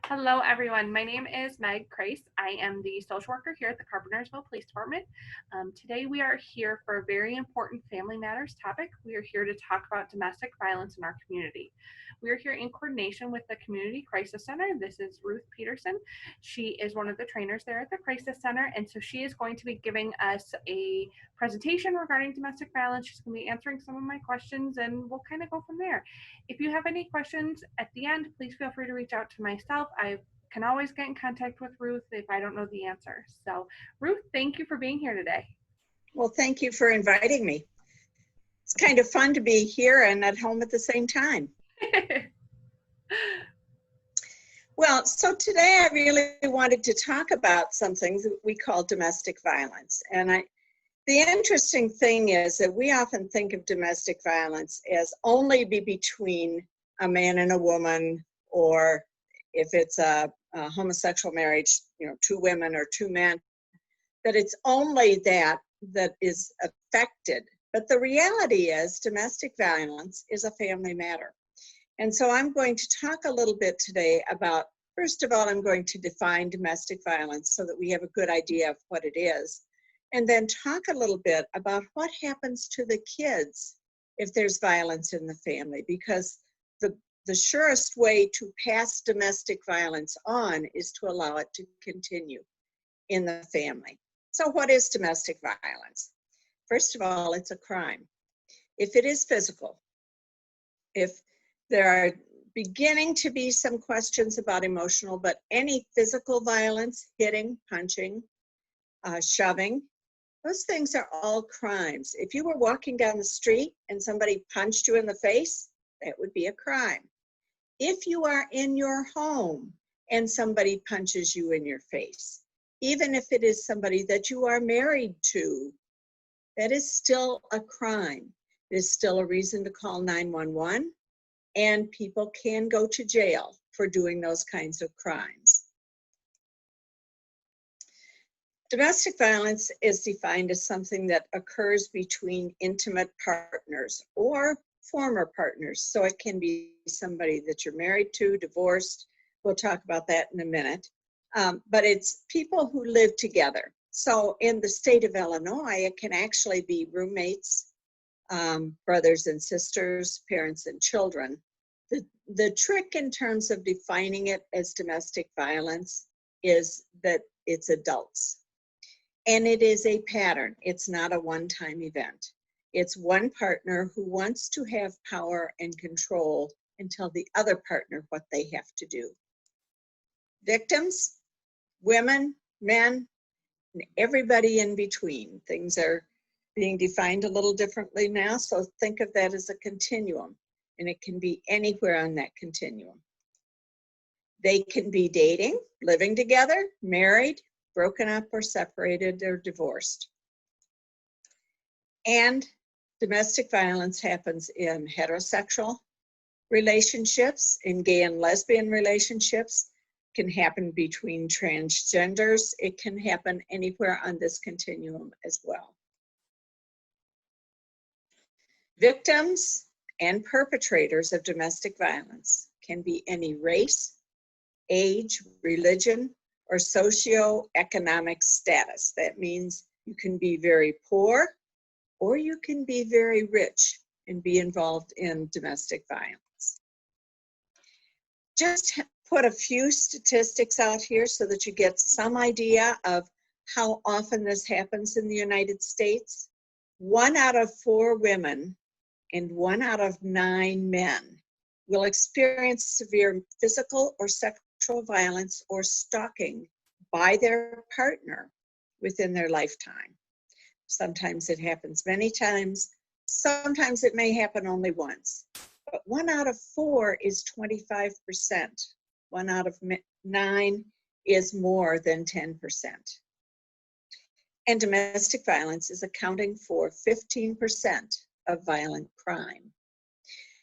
Hello, everyone. My name is Meg Kreis. I am the social worker here at the Carpentersville Police Department. Today, we are here for a very important family matters topic. We are here to talk about domestic violence in our community. We are here in coordination with the Community Crisis Center. This is Ruth Peterson. She is one of the trainers there at the Crisis Center, and so she is going to be giving us a presentation regarding domestic violence. She's going to be answering some of my questions, and we'll kind of go from there. If you have any questions at the end, please feel free to reach out to myself. I can always get in contact with Ruth if I don't know the answer. So, Ruth, thank you for being here today. Well, thank you for inviting me. It's kind of fun to be here and at home at the same time. Well, so today I really wanted to talk about something that we call domestic violence. And the interesting thing is that we often think of domestic violence as only between a man and a woman, or if it's a homosexual marriage, two women or two men, that it's only that is affected. But the reality is domestic violence is a family matter. And so I'm going to talk a little bit today about, first of all, I'm going to define domestic violence so that we have a good idea of what it is. And then talk a little bit about what happens to the kids if there's violence in the family, because the surest way to pass domestic violence on is to allow it to continue in the family. So what is domestic violence? First of all, it's a crime. If it is physical, if there are beginning to be some questions about emotional, but any physical violence, hitting, punching, shoving, those things are all crimes. If you were walking down the street and somebody punched you in the face, that would be a crime. If you are in your home and somebody punches you in your face, even if it is somebody that you are married to, that is still a crime. It is still a reason to call 911, and people can go to jail for doing those kinds of crimes. Domestic violence is defined as something that occurs between intimate partners or former partners. So it can be somebody that you're married to, divorced. We'll talk about that in a minute. But it's people who live together. So in the state of Illinois, it can actually be roommates, brothers and sisters, parents and children. The trick in terms of defining it as domestic violence is that it's adults. And it is a pattern. It's not a one-time event. It's one partner who wants to have power and control and tell the other partner what they have to do. Victims, women, men, and everybody in between. Things are being defined a little differently now, so think of that as a continuum, and it can be anywhere on that continuum. They can be dating, living together, married, broken up or separated or divorced. And domestic violence happens in heterosexual relationships, in gay and lesbian relationships, can happen between transgenders. It can happen anywhere on this continuum as well. Victims and perpetrators of domestic violence can be any race, age, religion, or socioeconomic status. That means you can be very poor or you can be very rich and be involved in domestic violence. Just put a few statistics out here so that you get some idea of how often this happens in the United States. 1 out of 4 women and 1 out of 9 men will experience severe physical or sexual violence or stalking by their partner within their lifetime. Sometimes it happens many times. Sometimes it may happen only once. But 1 out of 4 is 25%. 1 out of 9 is more than 10%. And domestic violence is accounting for 15% of violent crime.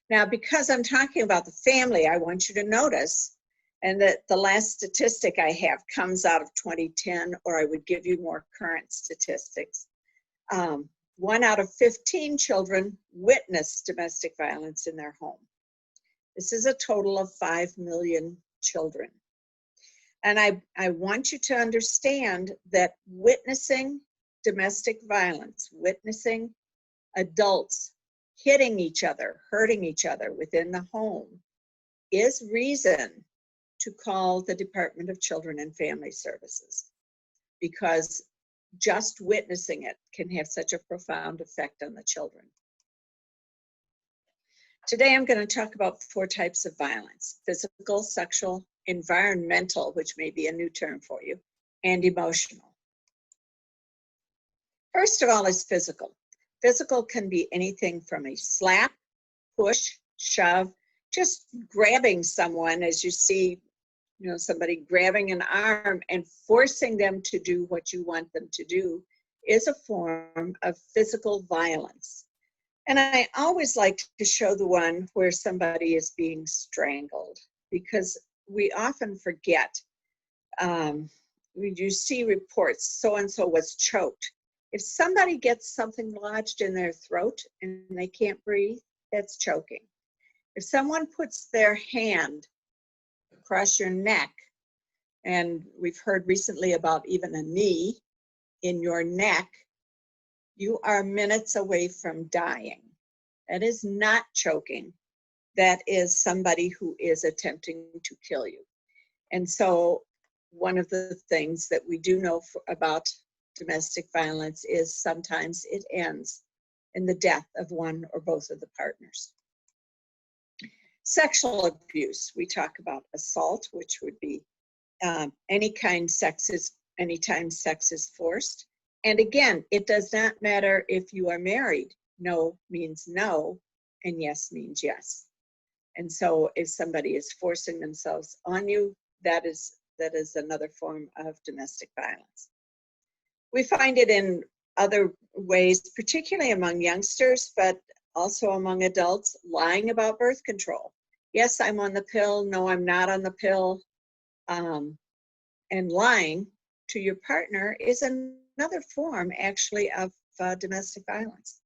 Now, because I'm talking about the family, I want you to notice, and that the last statistic I have comes out of 2010, or I would give you more current statistics. 1 out of 15 children witness domestic violence in their home. This is a total of 5 million children. And I want you to understand that witnessing domestic violence, witnessing adults hitting each other, hurting each other within the home is reason to call the Department of Children and Family Services, because just witnessing it can have such a profound effect on the children. Today I'm going to talk about 4 types of violence: physical, sexual, environmental, which may be a new term for you, and emotional. First of all is physical. Physical can be anything from a slap, push, shove, just grabbing someone as you see, somebody grabbing an arm and forcing them to do what you want them to do is a form of physical violence. And I always like to show the one where somebody is being strangled, because we often forget. You see reports, so-and-so was choked. If somebody gets something lodged in their throat and they can't breathe, that's choking. If someone puts their hand across your neck, and we've heard recently about even a knee in your neck, you are minutes away from dying. That is not choking. That is somebody who is attempting to kill you. And so one of the things that we do know about domestic violence is sometimes it ends in the death of one or both of the partners. Sexual abuse, we talk about assault, which would be anytime sex is forced. And again, it does not matter if you are married. No means no, and yes means yes. And so if somebody is forcing themselves on you, that is another form of domestic violence. We find it in other ways, particularly among youngsters, but also among adults, lying about birth control. Yes, I'm on the pill. No, I'm not on the pill. And lying to your partner is another form, actually, of domestic violence.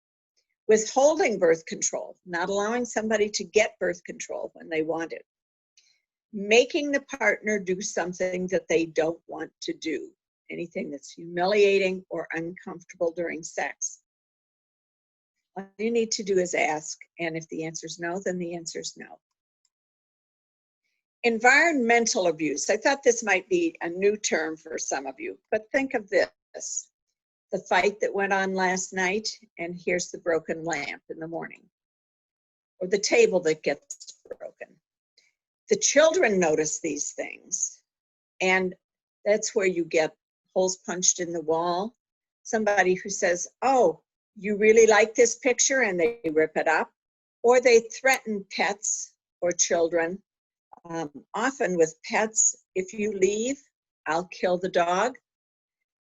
Withholding birth control, not allowing somebody to get birth control when they want it. Making the partner do something that they don't want to do. Anything that's humiliating or uncomfortable during sex. All you need to do is ask, and if the answer is no, then the answer is no. Environmental abuse. I thought this might be a new term for some of you, but think of this. The fight that went on last night, and here's the broken lamp in the morning, or the table that gets broken. The children notice these things, and that's where you get holes punched in the wall. Somebody who says, oh, you really like this picture, and they rip it up. Or they threaten pets or children. Often with pets, if you leave, I'll kill the dog.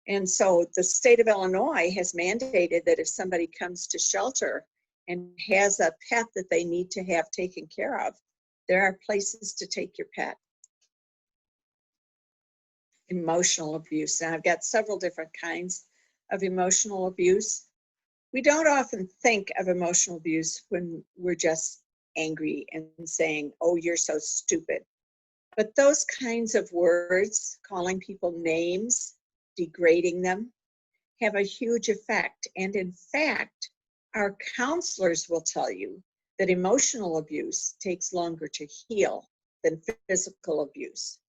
And so the state of Illinois has mandated that if somebody comes to shelter and has a pet that they need to have taken care of, there are places to take your pet. Emotional abuse. Now, I've got several different kinds of emotional abuse. We don't often think of emotional abuse when we're just angry and saying, oh, you're so stupid. But those kinds of words, calling people names, degrading them, have a huge effect. And in fact, our counselors will tell you that emotional abuse takes longer to heal than physical abuse.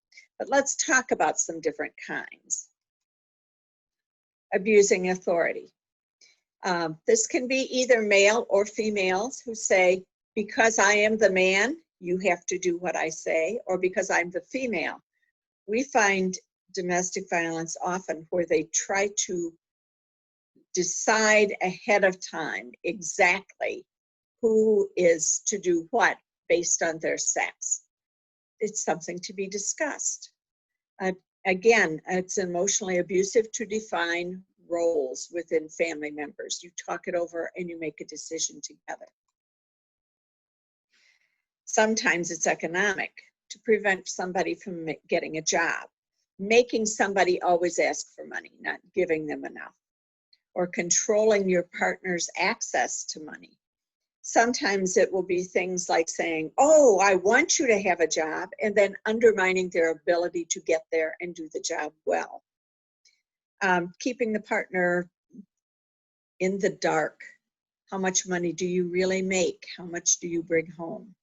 But let's talk about some different kinds. Abusing authority. This can be either male or females who say, because I am the man, you have to do what I say, or because I'm the female. We find domestic violence often where they try to decide ahead of time exactly who is to do what based on their sex. It's something to be discussed. Again, it's emotionally abusive to define roles within family members. You talk it over and you make a decision together. Sometimes it's economic, to prevent somebody from getting a job, making somebody always ask for money, not giving them enough, or controlling your partner's access to money. Sometimes it will be things like saying, oh, I want you to have a job, and then undermining their ability to get there and do the job well. Keeping the partner in the dark. How much money do you really make? How much do you bring home?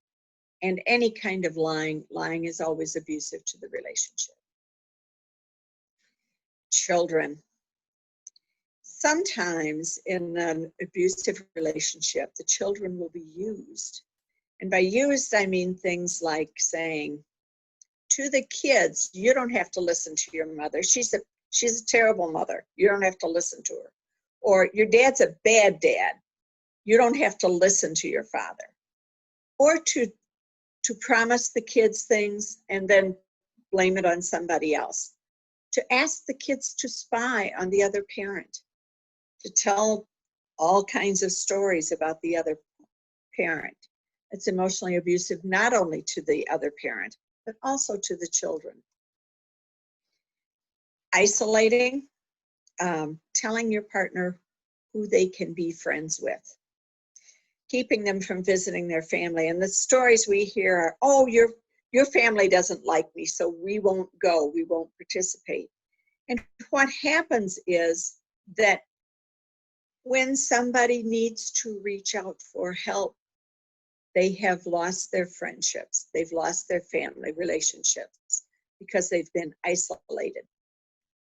And any kind of lying. Lying is always abusive to the relationship. Children. Sometimes in an abusive relationship, the children will be used. And by used, I mean things like saying to the kids, you don't have to listen to your mother. She's a terrible mother. You don't have to listen to her. Or your dad's a bad dad. You don't have to listen to your father. Or to promise the kids things and then blame it on somebody else. To ask the kids to spy on the other parent. To tell all kinds of stories about the other parent. It's emotionally abusive not only to the other parent, but also to the children. Isolating, telling your partner who they can be friends with. Keeping them from visiting their family. And the stories we hear are, oh, your family doesn't like me, so we won't go, we won't participate. And what happens is that when somebody needs to reach out for help, they have lost their friendships, they've lost their family relationships because they've been isolated.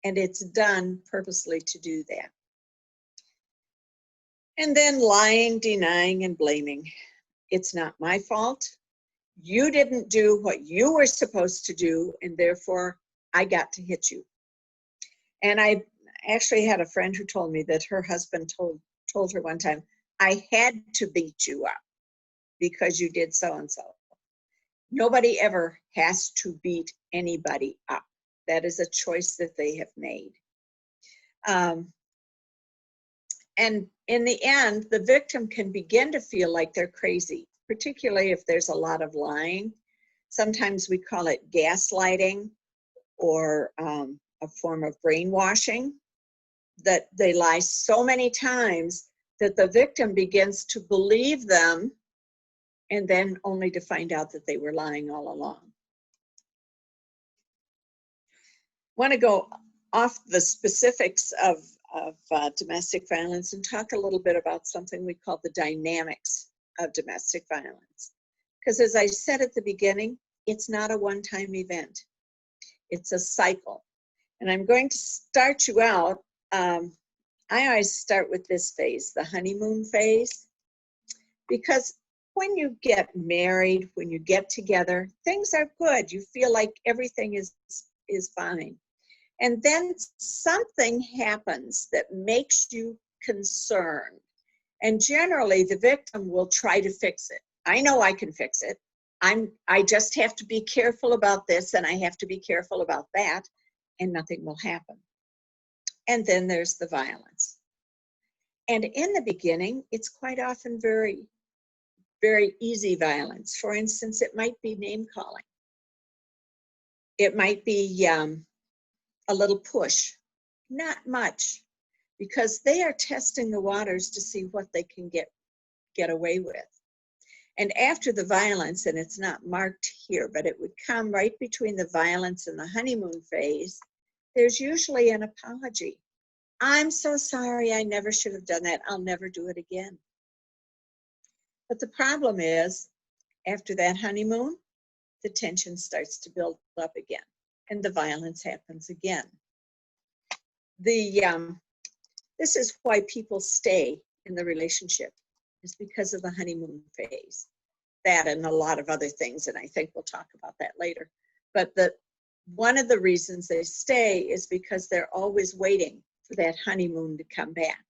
And it's done purposely to do that. And then lying, denying, and blaming. It's not my fault. You didn't do what you were supposed to do, and therefore I got to hit you. And I actually had a friend who told me that her husband told her one time, I had to beat you up because you did so-and-so. Nobody ever has to beat anybody up. That is a choice that they have made. And in the end, the victim can begin to feel like they're crazy, particularly if there's a lot of lying. Sometimes we call it gaslighting or a form of brainwashing, that they lie so many times that the victim begins to believe them and then only to find out that they were lying all along. I want to go off the specifics of domestic violence and talk a little bit about something we call the dynamics of domestic violence. Because as I said at the beginning, it's not a one-time event. It's a cycle. And I'm going to start you out. I always start with this phase, the honeymoon phase, because when you get married, when you get together, things are good. You feel like everything is fine. And then something happens that makes you concerned. And generally, the victim will try to fix it. I know I can fix it. I just have to be careful about this, and I have to be careful about that, and nothing will happen. And then there's the violence. And in the beginning, it's quite often very, very easy violence. For instance, it might be name calling. It might be a little push, not much, because they are testing the waters to see what they can get away with. And after the violence, and it's not marked here, but it would come right between the violence and the honeymoon phase, there's usually an apology. I'm so sorry, I never should have done that. I'll never do it again. But the problem is, after that honeymoon, the tension starts to build up again, and the violence happens again. This is why people stay in the relationship, is because of the honeymoon phase. That and a lot of other things, and I think we'll talk about that later. But one of the reasons they stay is because they're always waiting for that honeymoon to come back.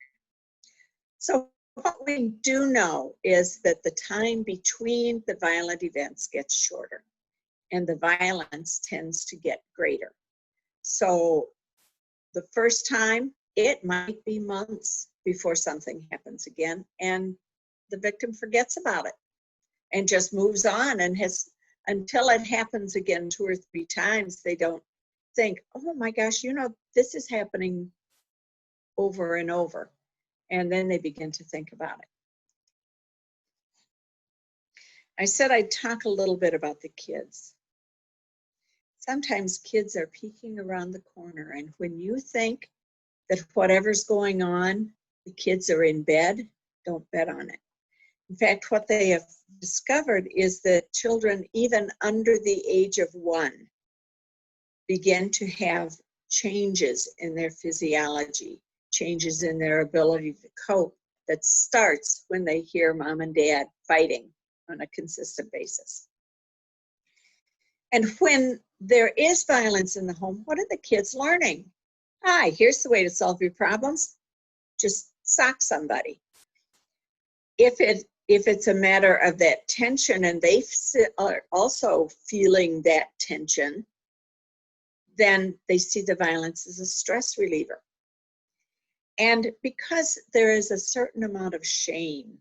So what we do know is that the time between the violent events gets shorter, and the violence tends to get greater. So the first time, it might be months before something happens again, and the victim forgets about it and just moves on, and until it happens again 2 or 3 times, they don't think, oh my gosh, this is happening over and over. And then they begin to think about it. I said I'd talk a little bit about the kids. Sometimes kids are peeking around the corner, and when you think that whatever's going on, the kids are in bed, don't bet on it. In fact, what they have discovered is that children, even under the age of 1, begin to have changes in their physiology, changes in their ability to cope, that starts when they hear mom and dad fighting on a consistent basis. And when there is violence in the home, what are the kids learning? Hi, here's the way to solve your problems. Just sock somebody. If it's a matter of that tension and they are also feeling that tension, then they see the violence as a stress reliever. And because there is a certain amount of shame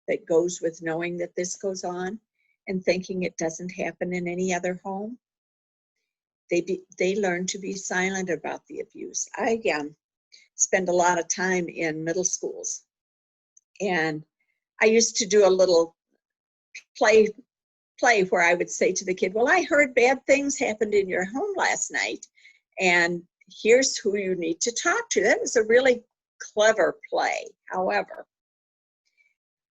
that goes with knowing that this goes on and thinking it doesn't happen in any other home, they learn to be silent about the abuse. I spend a lot of time in middle schools, and I used to do a little play where I would say to the kid, well, I heard bad things happened in your home last night, and here's who you need to talk to. That was a really clever play. However,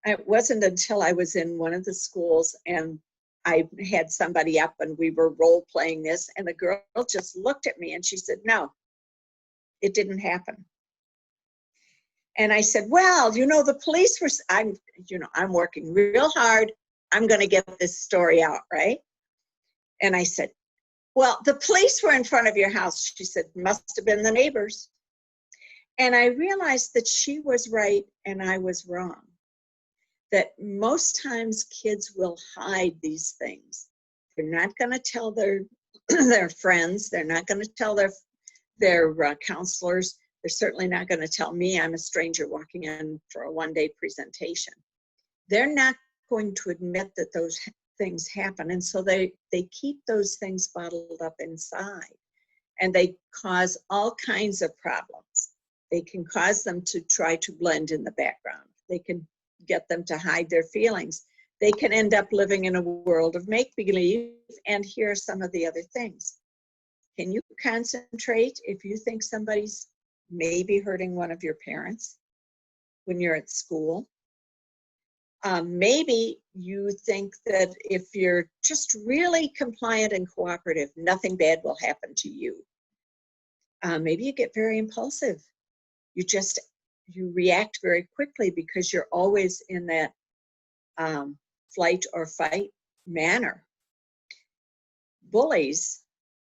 it wasn't until I was in one of the schools and I had somebody up and we were role playing this, and the girl just looked at me and she said, no, it didn't happen. And I said, well, the police were, I'm working real hard. I'm going to get this story out, right? And I said, well, the police were in front of your house. She said, must have been the neighbors. And I realized that she was right and I was wrong. That most times kids will hide these things. They're not going to tell their friends. They're not going to tell their counselors. They're certainly not going to tell me. I'm a stranger walking in for a one-day presentation. They're not going to admit that those things happen, and so they keep those things bottled up inside, and they cause all kinds of problems. They can cause them to try to blend in the background. They can get them to hide their feelings. They can end up living in a world of make-believe, and here are some of the other things. Can you concentrate if you think somebody's maybe hurting one of your parents when you're at school? Maybe you think that if you're just really compliant and cooperative, nothing bad will happen to you. Maybe you get very impulsive. You react very quickly because you're always in that flight or fight manner. Bullies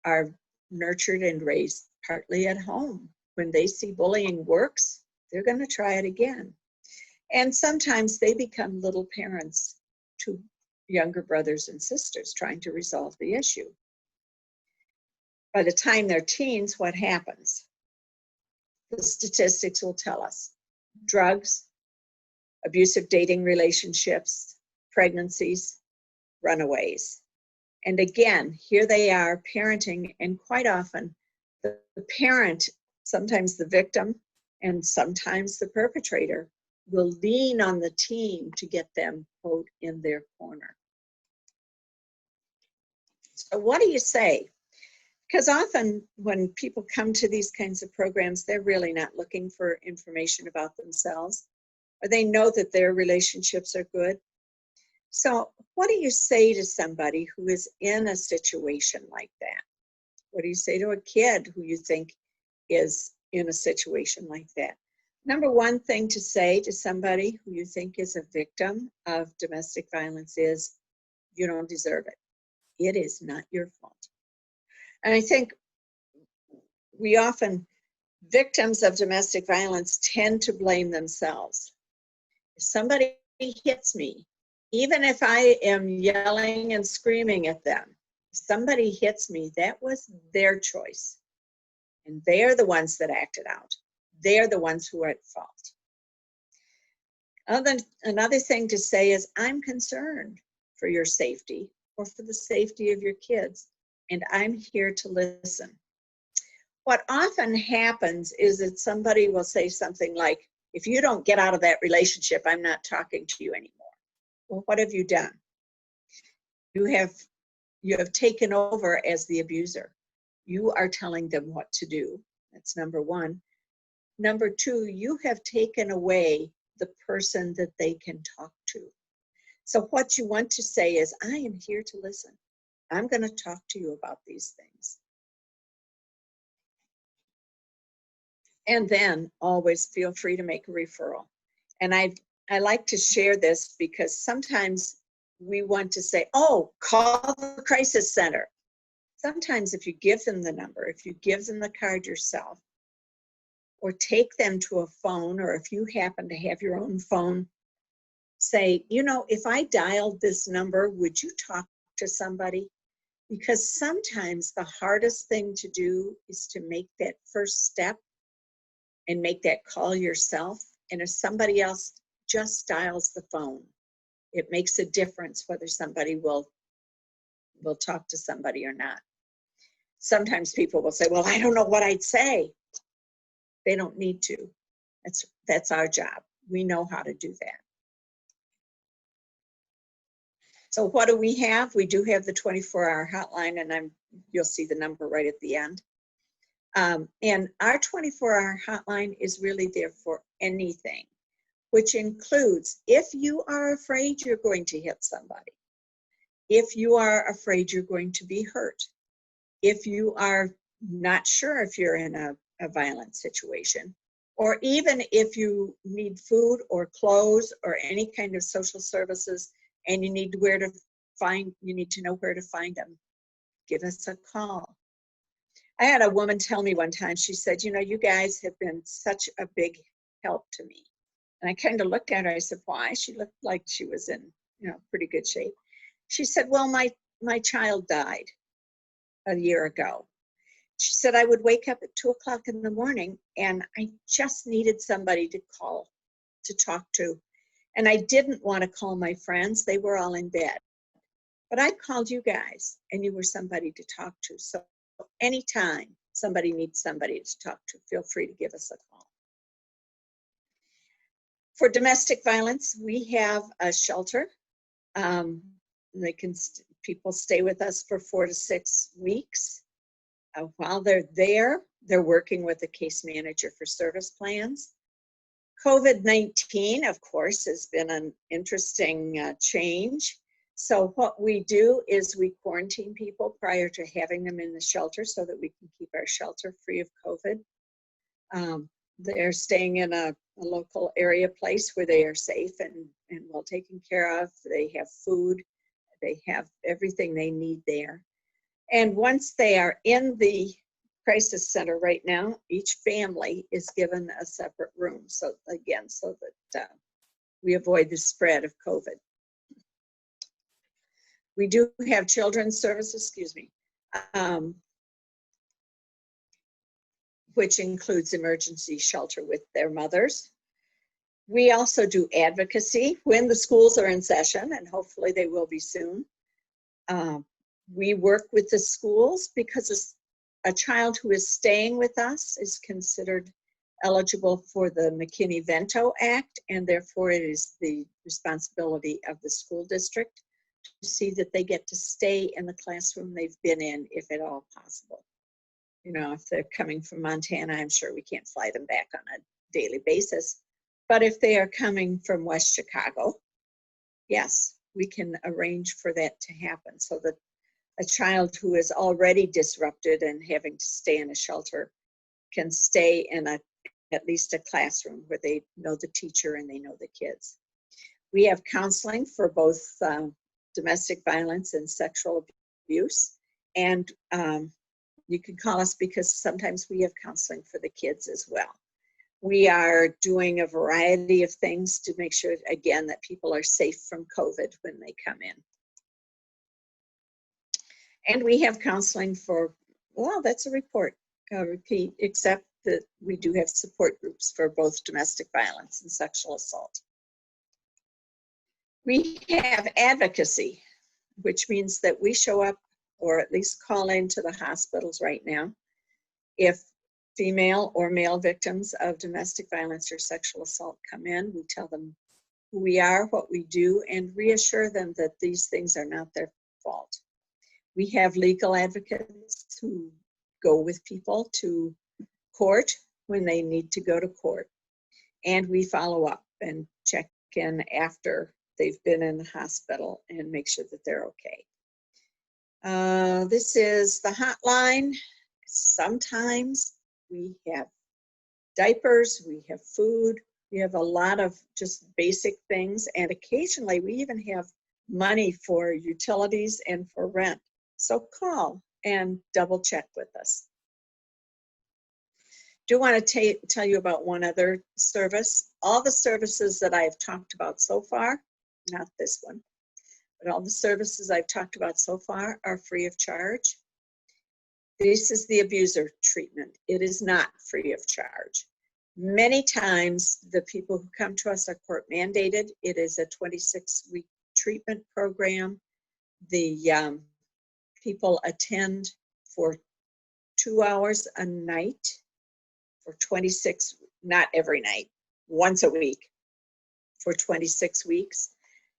are nurtured and raised partly at home. When they see bullying works, they're going to try it again. And sometimes they become little parents to younger brothers and sisters trying to resolve the issue. By the time they're teens, what happens? The statistics will tell us. Drugs, abusive dating relationships, pregnancies, runaways. And again, here they are parenting, and quite often the parent, sometimes the victim, and sometimes the perpetrator, will lean on the teen to get them, quote, in their corner. So what do you say? Because often when people come to these kinds of programs, they're really not looking for information about themselves, or they know that their relationships are good. So what do you say to somebody who is in a situation like that? What do you say to a kid who you think is in a situation like that? Number one thing to say to somebody who you think is a victim of domestic violence is, you don't deserve it. It is not your fault. And I think victims of domestic violence tend to blame themselves. If somebody hits me, even if I am yelling and screaming at them, if somebody hits me, that was their choice. And they're the ones that acted out. They're the ones who are at fault. Another thing to say is, I'm concerned for your safety or for the safety of your kids, and I'm here to listen. What often happens is that somebody will say something like, if you don't get out of that relationship, I'm not talking to you anymore. Well, what have you done? You have taken over as the abuser. You are telling them what to do. That's number one. Number two, you have taken away the person that they can talk to. So what you want to say is, I am here to listen. I'm going to talk to you about these things. And then always feel free to make a referral. And I like to share this because sometimes we want to say, oh, call the crisis center. Sometimes if you give them the number, if you give them the card yourself, or take them to a phone, or if you happen to have your own phone, say, you know, if I dialed this number, would you talk to somebody? Because sometimes the hardest thing to do is to make that first step and make that call yourself. And if somebody else just dials the phone, it makes a difference whether somebody will talk to somebody or not. Sometimes people will say, well, I don't know what I'd say. They don't need to. That's our job. We know how to do that. So what do we have? We do have the 24-hour hotline, and you'll see the number right at the end. And our 24-hour hotline is really there for anything, which includes if you are afraid you're going to hit somebody, if you are afraid you're going to be hurt, if you are not sure if you're in a violent situation, or even if you need food or clothes or any kind of social services and you need to know where to find them, give us a call. I had a woman tell me one time, she said, you know, you guys have been such a big help to me. And I kind of looked at her, I said, why? She looked like she was in, pretty good shape. She said, well, my child died a year ago. She said, I would wake up at 2:00 in the morning and I just needed somebody to call, to talk to. And I didn't want to call my friends. They were all in bed. But I called you guys and you were somebody to talk to. So anytime somebody needs somebody to talk to, feel free to give us a call. For domestic violence, we have a shelter. People stay with us for 4 to 6 weeks. While they're there, they're working with a case manager for service plans. COVID-19, of course, has been an interesting change. So what we do is we quarantine people prior to having them in the shelter so that we can keep our shelter free of COVID. They're staying in a local area place where they are safe and well taken care of. They have food. They have everything they need there. And once they are in the crisis center right now, each family is given a separate room. So again, so that we avoid the spread of COVID. We do have children's services, which includes emergency shelter with their mothers. We also do advocacy when the schools are in session, and hopefully they will be soon. We work with the schools because a child who is staying with us is considered eligible for the McKinney-Vento Act, and therefore it is the responsibility of the school district to see that they get to stay in the classroom they've been in, if at all possible. If they're coming from Montana, I'm sure we can't fly them back on a daily basis. But if they are coming from West Chicago, yes, we can arrange for that to happen so that a child who is already disrupted and having to stay in a shelter can stay in at least a classroom where they know the teacher and they know the kids. We have counseling for both domestic violence and sexual abuse. And you can call us because sometimes we have counseling for the kids as well. We are doing a variety of things to make sure, again, that people are safe from COVID when they come in. And we have counseling for, well, that's a repeat, except that we do have support groups for both domestic violence and sexual assault. We have advocacy, which means that we show up or at least call into the hospitals right now if female or male victims of domestic violence or sexual assault come in. We tell them who we are, what we do, and reassure them that these things are not their fault. We have legal advocates who go with people to court when they need to go to court. And we follow up and check in after they've been in the hospital and make sure that they're okay. This is the hotline. Sometimes we have diapers, we have food, we have a lot of just basic things, and occasionally we even have money for utilities and for rent. So call and double check with us. Do want to tell you about one other service. All the services that I've talked about so far, not this one, but all the services I've talked about so far are free of charge. This is the abuser treatment. It is not free of charge. Many times the people who come to us are court mandated. It is a 26-week treatment program. The people attend for 2 hours a night for 26, not every night, once a week for 26 weeks.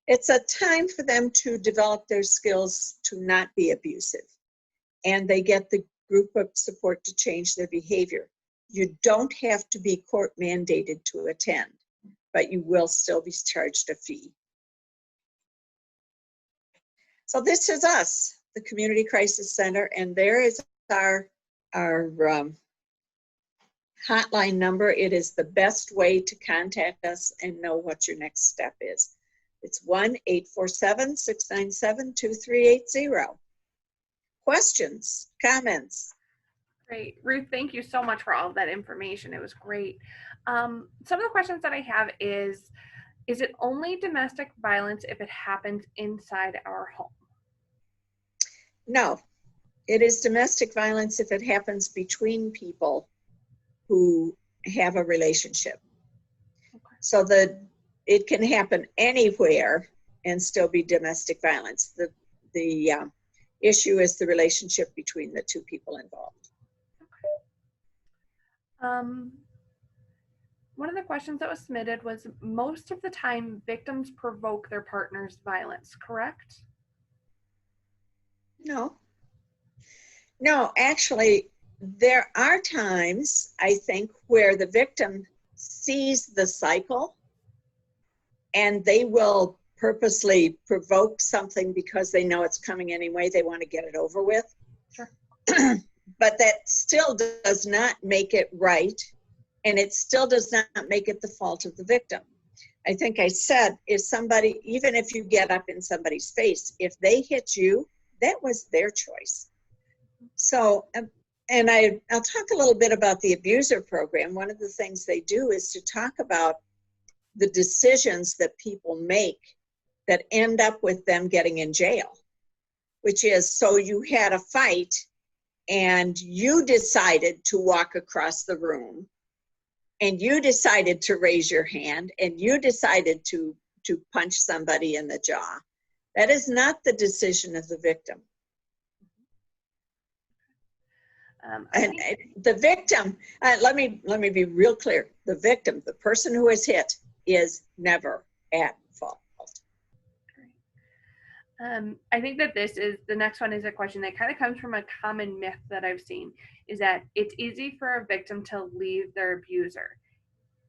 It's a time for them to develop their skills to not be abusive. And they get the group of support to change their behavior. You don't have to be court mandated to attend, but you will still be charged a fee. So this is us, the Community Crisis Center, and there is our hotline number. It is the best way to contact us and know what your next step is. It's 1-847-697-2380. Questions, comments? Great. Ruth, thank you so much for all of that information. It was great. Some of the questions that I have is it only domestic violence if it happens inside our home? No, it is domestic violence if it happens between people who have a relationship. Okay. So that it can happen anywhere and still be domestic violence. The issue is the relationship between the two people involved. Okay. One of the questions that was submitted was, most of the time victims provoke their partner's violence, correct? No, actually, there are times, I think, where the victim sees the cycle and they will purposely provoke something because they know it's coming anyway. They want to get it over with. Sure. But that still does not make it right, and it still does not make it the fault of the victim. I think I said, if somebody, even if you get up in somebody's face, if they hit you, that was their choice. So, and I'll talk a little bit about the abuser program. One of the things they do is to talk about the decisions that people make that end up with them getting in jail, which is, so you had a fight and you decided to walk across the room and you decided to raise your hand and you decided to punch somebody in the jaw. That is not the decision of the victim. And the victim, let me be real clear. The victim, the person who is hit, is never at fault. I think that the next one is a question that kind of comes from a common myth that I've seen, is that it's easy for a victim to leave their abuser.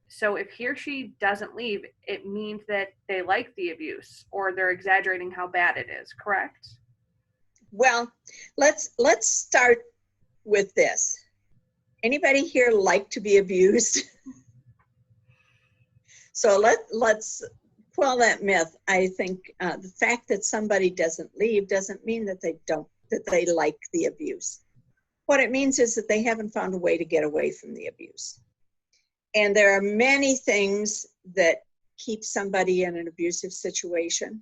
So if he or she doesn't leave, it means that they like the abuse or they're exaggerating how bad it is, correct? Well, let's start with this. Anybody here like to be abused? So let's quell that myth. I think the fact that somebody doesn't leave doesn't mean that they like the abuse. What it means is that they haven't found a way to get away from the abuse. And there are many things that keep somebody in an abusive situation.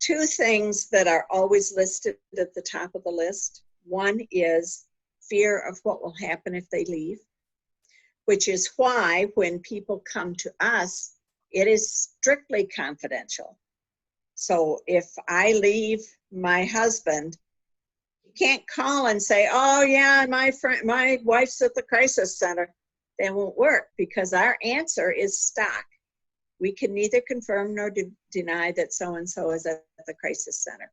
Two things that are always listed at the top of the list. One is fear of what will happen if they leave, which is why when people come to us, it is strictly confidential. So if I leave my husband, you can't call and say, oh yeah, my wife's at the crisis center. That won't work because our answer is stock. We can neither confirm nor deny that so-and-so is at the crisis center.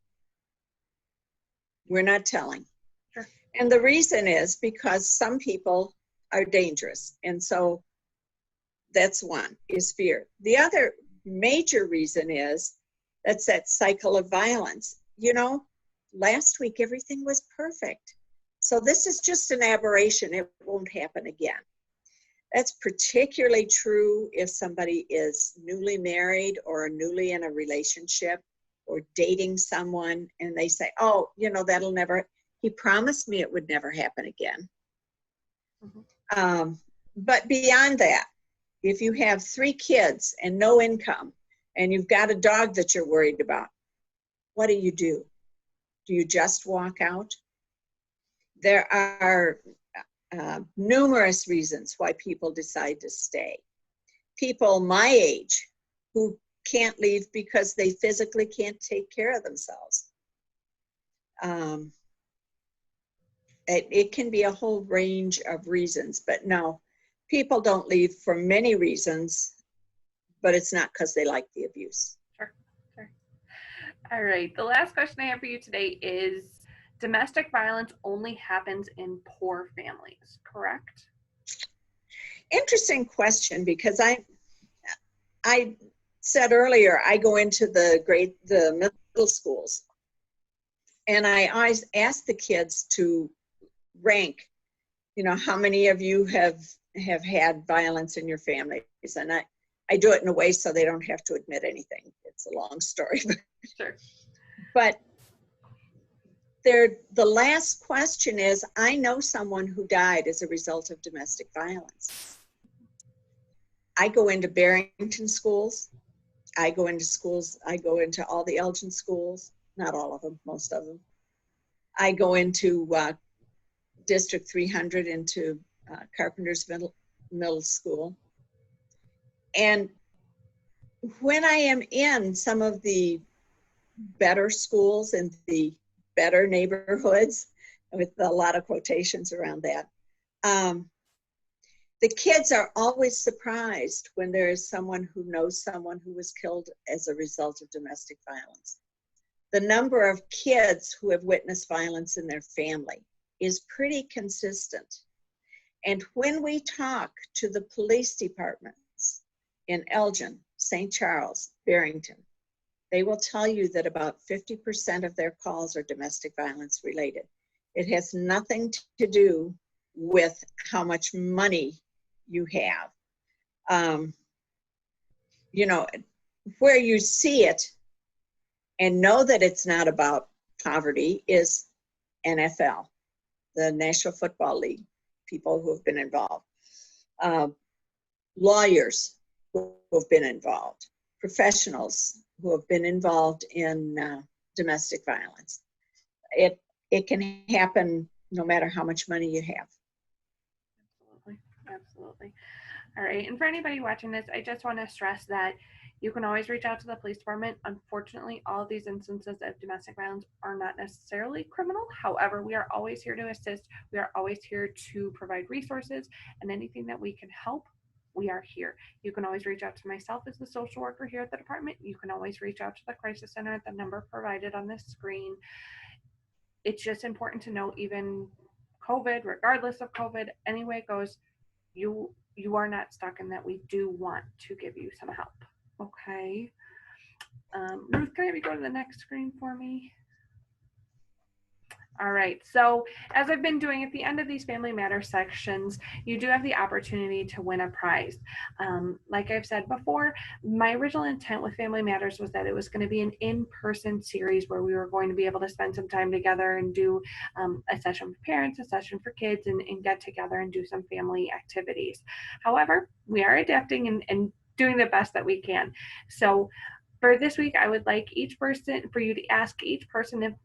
We're not telling. Sure. And the reason is because some people are dangerous. And so that's one, is fear. The other major reason is that's that cycle of violence. You know, last week everything was perfect. So this is just an aberration. It won't happen again. That's particularly true if somebody is newly married or newly in a relationship or dating someone and they say, oh, you know, that'll never, he promised me it would never happen again. But beyond that, if you have 3 kids and no income and you've got a dog that you're worried about, what do? Do you just walk out? There are numerous reasons why people decide to stay. People my age who can't leave because they physically can't take care of themselves. It can be a whole range of reasons, but no, people don't leave for many reasons, but it's not because they like the abuse. Sure. All right. The last question I have for you today is, domestic violence only happens in poor families, correct? Interesting question, because I said earlier, I go into the middle schools, and I always ask the kids to rank, you know, how many of you have had violence in your families, and I do it in a way so they don't have to admit anything. It's a long story. Sure. But the last question is, I know someone who died as a result of domestic violence. I go into Barrington schools. I go into all the Elgin schools, not all of them, most of them. I go into District 300, into Carpenter's Middle School. And when I am in some of the better schools and the better neighborhoods, with a lot of quotations around that, the kids are always surprised when there is someone who knows someone who was killed as a result of domestic violence. The number of kids who have witnessed violence in their family is pretty consistent. And when we talk to the police departments in Elgin, St. Charles, Barrington, they will tell you that about 50% of their calls are domestic violence related. It has nothing to do with how much money you have. You know, where you see it and know that it's not about poverty is NFL, the National Football League, people who have been involved, lawyers who have been involved, professionals who have been involved in domestic violence. It can happen no matter how much money you have. Absolutely. All right. And for anybody watching this, I just want to stress that you can always reach out to the police department. Unfortunately, all of these instances of domestic violence are not necessarily criminal. However, we are always here to assist. We are always here to provide resources, and anything that we can help, we are here. You can always reach out to myself as the social worker here at the department. You can always reach out to the crisis center at the number provided on this screen. It's just important to know, even COVID, regardless of COVID, any way it goes, you are not stuck, in that we do want to give you some help. Okay. Ruth, can I have you go to the next screen for me? All right, so as I've been doing at the end of these Family Matters sections, you do have the opportunity to win a prize. Like I've said before, my original intent with Family Matters was that it was going to be an in-person series where we were going to be able to spend some time together and do a session for parents, a session for kids, and get together and do some family activities. However, we are adapting and doing the best that we can. So for this week, I would like for you to ask each person in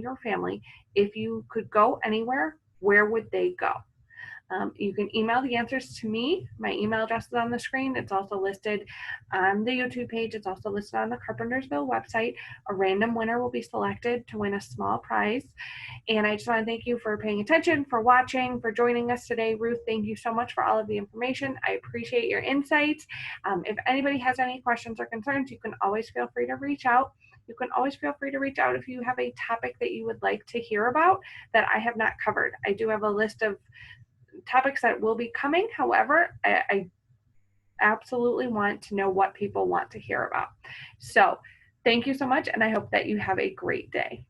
your family, if you could go anywhere, where would they go? You can email the answers to me. My email address is on the screen. It's also listed on the YouTube page. It's also listed on the Carpentersville website. A random winner will be selected to win a small prize. And I just want to thank you for paying attention, for watching, for joining us today. Ruth, thank you so much for all of the information. I appreciate your insights. If anybody has any questions or concerns, you can always feel free to reach out. You can always feel free to reach out if you have a topic that you would like to hear about that I have not covered. I do have a list of topics that will be coming. However, I absolutely want to know what people want to hear about. So thank you so much, and I hope that you have a great day.